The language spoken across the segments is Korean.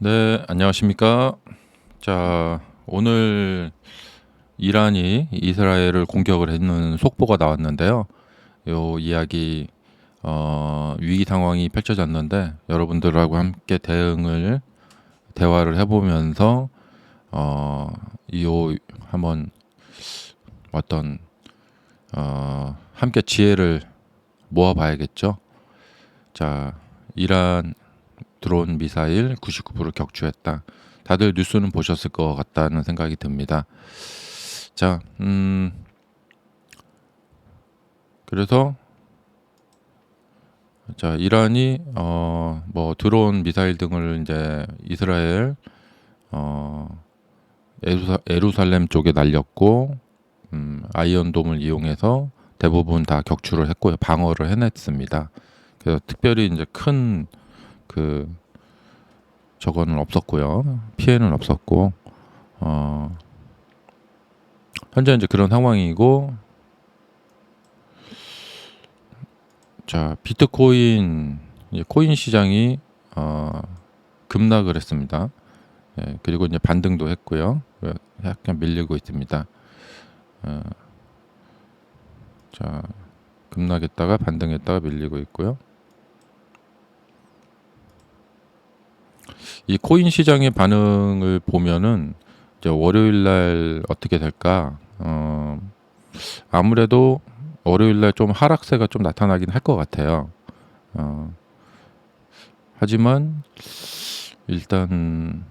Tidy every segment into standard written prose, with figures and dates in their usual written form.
네, 안녕하십니까? 자, 오늘 이란이 이스라엘을 공격을 했는 속보가 나왔는데요. 요 이야기 위기 상황이 펼쳐졌는데 여러분들하고 함께 대화를 해보면서 요 한번 어떤 함께 지혜를 모아봐야겠죠. 자, 이란 드론 미사일 99% 격추했다. 다들 뉴스는 보셨을 것 같다는 생각이 듭니다. 자, 그래서 자 이란이 뭐 드론 미사일 등을 이제 이스라엘 에루살렘 쪽에 날렸고 아이언돔을 이용해서 대부분 다 격추를 했고요. 방어를 해냈습니다. 그래서 특별히 이제 큰 그 저거는 없었고요. 피해는 없었고 현재 이제 그런 상황이고, 자 비트코인 코인 시장이 급락을 했습니다. 예, 그리고 이제 반등도 했고요. 약간 밀리고 있습니다. 자 급락했다가 반등했다가 밀리고 있고요. 이 코인 시장의 반응을 보면은 이제 월요일 날 어떻게 될까? 아무래도 월요일 날 좀 하락세가 좀 나타나긴 할 것 같아요. 하지만 일단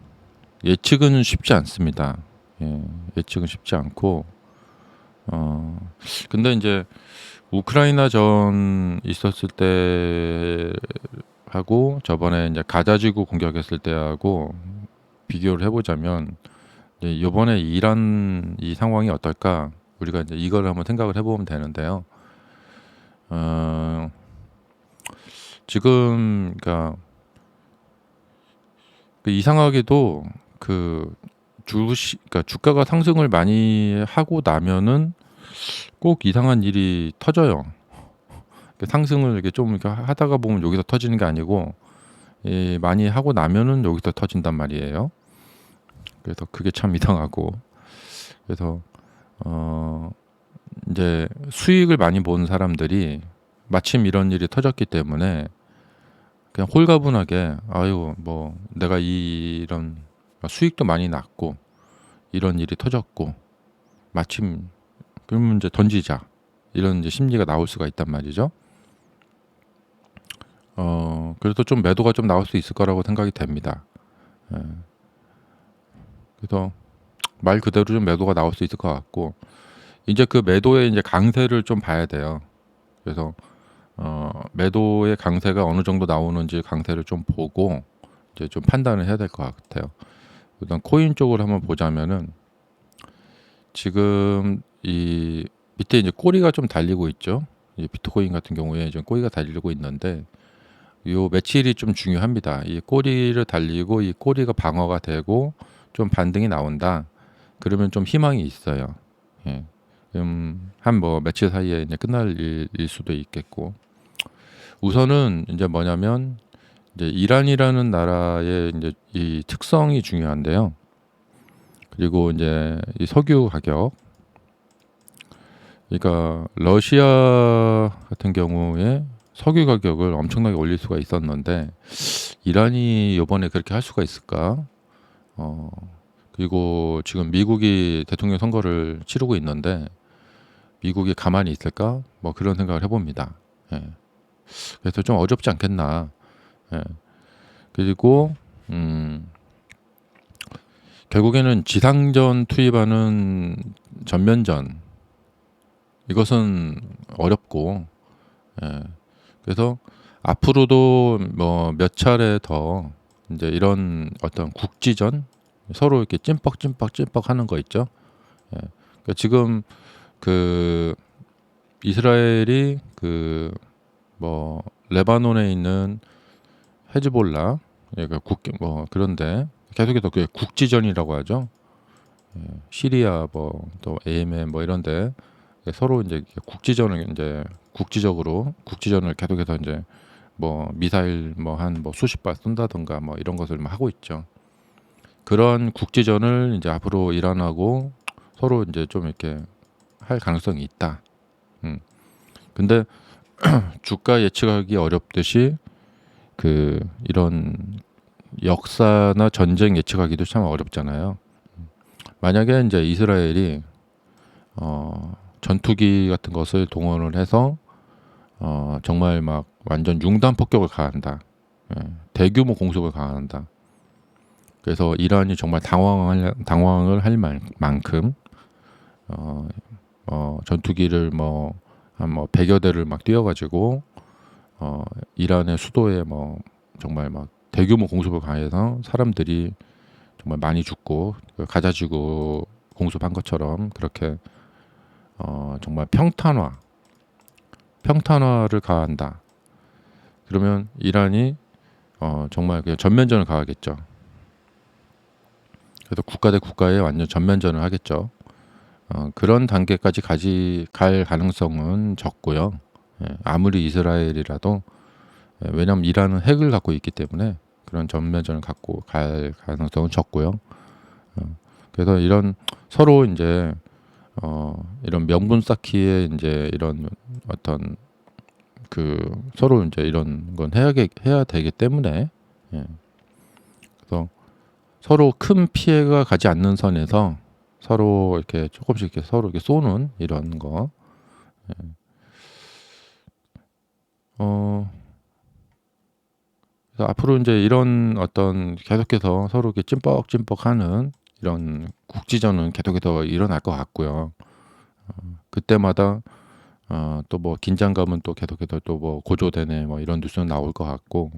예측은 쉽지 않습니다. 예, 예측은 쉽지 않고, 근데 이제 우크라이나 전 있었을 때 하고 저번에 이제 가자지구 공격했을 때하고 비교를 해보자면 이번에 이란 이 상황이 어떨까? 우리가 이제 이걸 한번 생각을 해보면 되는데요. 지금 그러니까 이상하게도 그러니까 주가가 상승을 많이 하고 나면은 꼭 이상한 일이 터져요. 상승을 이렇게 좀 이렇게 하다가 보면 여기서 터지는 게 아니고 많이 하고 나면은 여기서 터진단 말이에요. 그래서 그게 참 이상하고, 그래서 이제 수익을 많이 본 사람들이 마침 이런 일이 터졌기 때문에 그냥 홀가분하게 아유 뭐 내가 이런 수익도 많이 났고 이런 일이 터졌고 마침 그러면 이제 던지자 이런 이제 심리가 나올 수가 있단 말이죠. 그래서 좀 매도가 좀 나올 수 있을 거라고 생각이 됩니다. 예. 그래서 말 그대로 좀 매도가 나올 수 있을 것 같고, 이제 그 매도의 이제 강세를 좀 봐야 돼요. 그래서 매도의 강세가 어느 정도 나오는지 강세를 좀 보고 이제 좀 판단을 해야 될 것 같아요. 일단 코인 쪽으로 한번 보자면은 지금 이 밑에 이제 꼬리가 좀 달리고 있죠. 이 비트코인 같은 경우에 이제 꼬리가 달리고 있는데 요 며칠이 좀 중요합니다. 이 꼬리를 달리고 이 꼬리가 방어가 되고 좀 반등이 나온다. 그러면 좀 희망이 있어요. 예. 한 뭐 며칠 사이에 이제 끝날 일일 수도 있겠고. 우선은 이제 뭐냐면 이제 이란이라는 나라의 이제 이 특성이 중요한데요. 그리고 이제 이 석유 가격, 그러니까 러시아 같은 경우에 석유 가격을 엄청나게 올릴 수가 있었는데 이란이 이번에 그렇게 할 수가 있을까? 그리고 지금 미국이 대통령 선거를 치르고 있는데 미국이 가만히 있을까? 뭐 그런 생각을 해봅니다. 예. 그래서 좀 어렵지 않겠나. 예. 그리고 결국에는 지상전 투입하는 전면전, 이것은 어렵고, 예. 그래서 앞으로도 뭐 몇 차례 더 이제 이런 어떤 국지전 서로 이렇게 찐뻑찐뻑 하는 거 있죠. 예. 그러니까 지금 그 이스라엘이 그 뭐 레바논에 있는 헤즈볼라, 그러니까 뭐 그런데 계속해서 그 국지전이라고 하죠. 예. 시리아 뭐 또 AMN 뭐 이런데 서로 이제 국지전을 이제 국지전을 계속해서 이제 뭐 미사일 뭐 한 뭐 수십 발 쏜다든가 뭐 이런 것을 막 하고 있죠. 그런 국지전을 이제 앞으로 이란하고 서로 이제 좀 이렇게 할 가능성이 있다. 근데 주가 예측하기 어렵듯이 이런 역사나 전쟁 예측하기도 참 어렵잖아요. 만약에 이제 이스라엘이 전투기 같은 것을 동원을 해서 정말 막 완전 융단 폭격을 가한다. 대규모 공습을 가한다. 그래서 이란이 정말 당황을 할 만큼 전투기를 한 100여 대를 막 띄워가지고 이란의 수도에 정말 막 대규모 공습을 가해서 사람들이 정말 많이 죽고 가자지구 공습한 것처럼 그렇게 정말 평탄화를 가한다. 그러면 이란이 정말 그냥 전면전을 가하겠죠. 그래서 국가 대 국가에 완전 전면전을 하겠죠. 그런 단계까지 갈 가능성은 적고요. 아무리 이스라엘이라도 왜냐하면 이란은 핵을 갖고 있기 때문에 그런 전면전을 갖고 갈 가능성은 적고요. 그래서 이런 서로 이제 이런 명분 쌓기에 이제 이런 어떤 서로 이제 이런 건 해야 되기 때문에 그래서 서로 큰 피해가 가지 않는 선에서 서로 이렇게 조금씩 이렇게 서로 이렇게 쏘는 이런 거. 그래서 앞으로 이제 이런 어떤 계속해서 서로 이렇게 찐뻑찐뻑하는 이런 국지전은 계속해서 일어날 것 같고요. 그때마다 또 뭐 긴장감은 또 계속해서 또 뭐 고조되네 뭐 이런 뉴스는 나올 것 같고,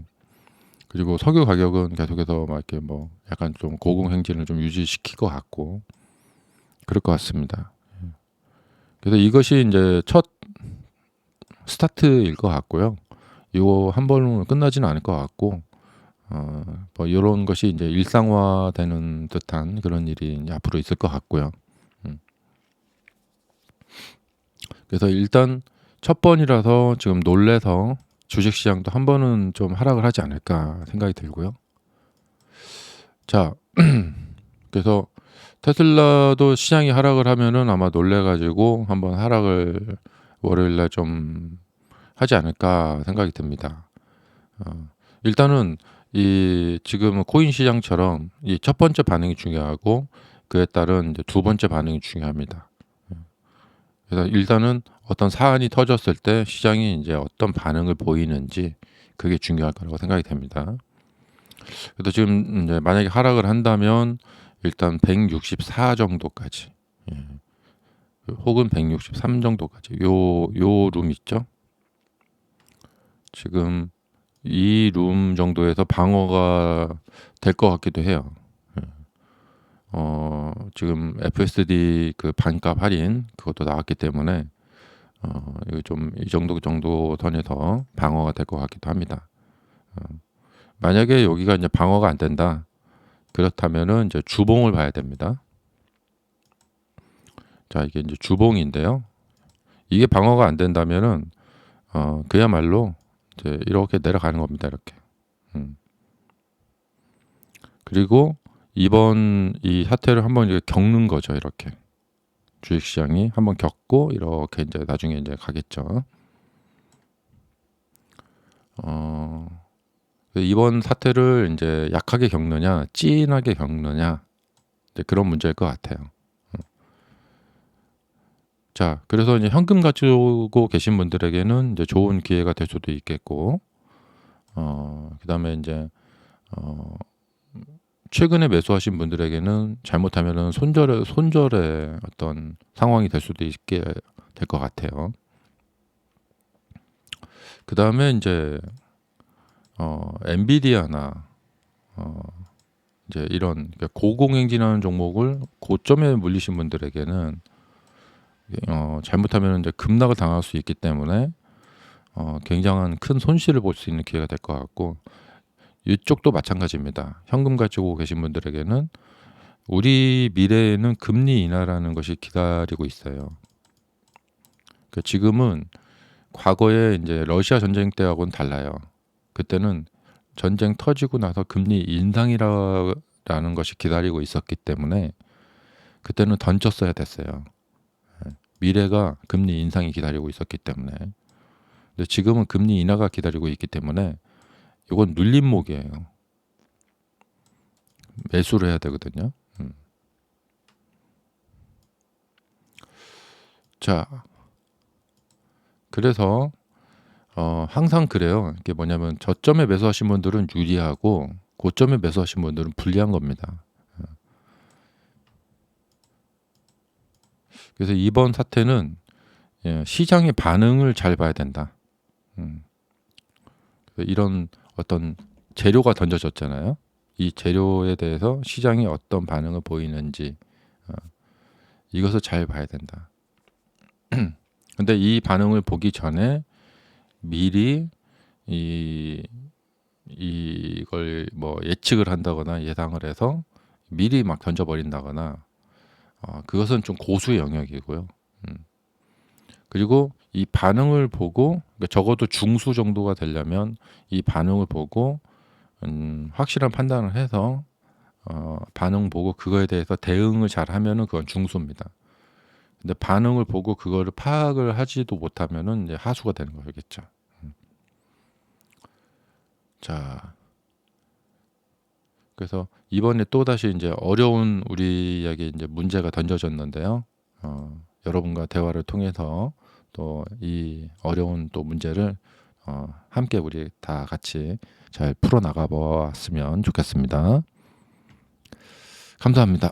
그리고 석유 가격은 계속해서 막 이렇게 뭐 약간 좀 고공행진을 좀 유지시킬 것 같고 그럴 것 같습니다. 그래서 이것이 이제 첫 스타트일 것 같고요. 이거 한 번으로 끝나지는 않을 것 같고, 뭐 이런 것이 이제 일상화되는 듯한 그런 일이 이제 앞으로 있을 것 같고요. 그래서 일단 첫 번이라서 지금 놀래서 주식시장도 한 번은 좀 하락을 하지 않을까 생각이 들고요. 자, 그래서 테슬라도 시장이 하락을 하면은 아마 놀래가지고 한번 하락을 월요일날 좀 하지 않을까 생각이 듭니다. 일단은 지금 코인 시장처럼 이 첫 번째 반응이 중요하고 그에 따른 이제 두 번째 반응이 중요합니다. 그래서 일단은 어떤 사안이 터졌을 때 시장이 이제 어떤 반응을 보이는지 그게 중요할 거라고 생각이 됩니다. 그래서 지금 이제 만약에 하락을 한다면 일단 164 정도까지, 혹은 163 정도까지 요 룸 있죠. 지금 이 룸 정도에서 방어가 될 것 같기도 해요. 지금 FSD 그 반값 할인 그것도 나왔기 때문에 이거 좀 이 정도 선에서 방어가 될 것 같기도 합니다. 만약에 여기가 이제 방어가 안 된다. 그렇다면은 이제 주봉을 봐야 됩니다. 자, 이게 이제 주봉인데요. 이게 방어가 안 된다면은 그야말로 이제 이렇게 내려가는 겁니다. 이렇게. 그리고 이번 이 사태를 한번 이렇게 겪는 거죠. 이렇게 주식시장이 한번 겪고 이렇게 이제 나중에 이제 가겠죠. 이번 사태를 이제 약하게 겪느냐, 찐하게 겪느냐, 이제 그런 문제일 것 같아요. 자, 그래서 이제 현금 가지고 계신 분들에게는 이제 좋은 기회가 될 수도 있겠고, 그다음에 이제 최근에 매수하신 분들에게는 잘못하면은 손절의 어떤 상황이 될 수도 있게 될 것 같아요. 그다음에 이제 엔비디아나 이제 이런 고공행진하는 종목을 고점에 물리신 분들에게는 잘못하면 이제 급락을 당할 수 있기 때문에 굉장한 큰 손실을 볼 수 있는 기회가 될 것 같고, 이쪽도 마찬가지입니다. 현금 가지고 계신 분들에게는 우리 미래에는 금리 인하라는 것이 기다리고 있어요. 지금은 과거에 이제 러시아 전쟁 때하고는 달라요. 그때는 전쟁 터지고 나서 금리 인상이라 라는 것이 기다리고 있었기 때문에 그때는 던졌어야 됐어요. 미래가 금리 인상이 기다리고 있었기 때문에. 근데 지금은 금리 인하가 기다리고 있기 때문에 이건 눌림목이에요. 매수를 해야 되거든요. 자, 그래서 항상 그래요. 이게 뭐냐면 저점에 매수하신 분들은 유리하고 고점에 매수하신 분들은 불리한 겁니다. 그래서 이번 사태는 시장의 반응을 잘 봐야 된다. 이런 어떤 재료가 던져졌잖아요. 이 재료에 대해서 시장이 어떤 반응을 보이는지 이것을 잘 봐야 된다. 근데 이 반응을 보기 전에 미리 이걸 뭐 예측을 한다거나 예상을 해서 미리 막 던져버린다거나 그것은 좀 고수의 영역이고요. 그리고 이 반응을 보고 그러니까 적어도 중수 정도가 되려면 이 반응을 보고 확실한 판단을 해서 반응 보고 그거에 대해서 대응을 잘 하면은 그건 중수입니다. 근데 반응을 보고 그거를 파악을 하지도 못하면은 이제 하수가 되는 거겠죠. 자, 그래서 이번에 또 다시 이제 어려운 우리에게 이제 문제가 던져졌는데요. 여러분과 대화를 통해서 또 이 어려운 또 문제를 함께 우리 다 같이 잘 풀어 나가 보았으면 좋겠습니다. 감사합니다.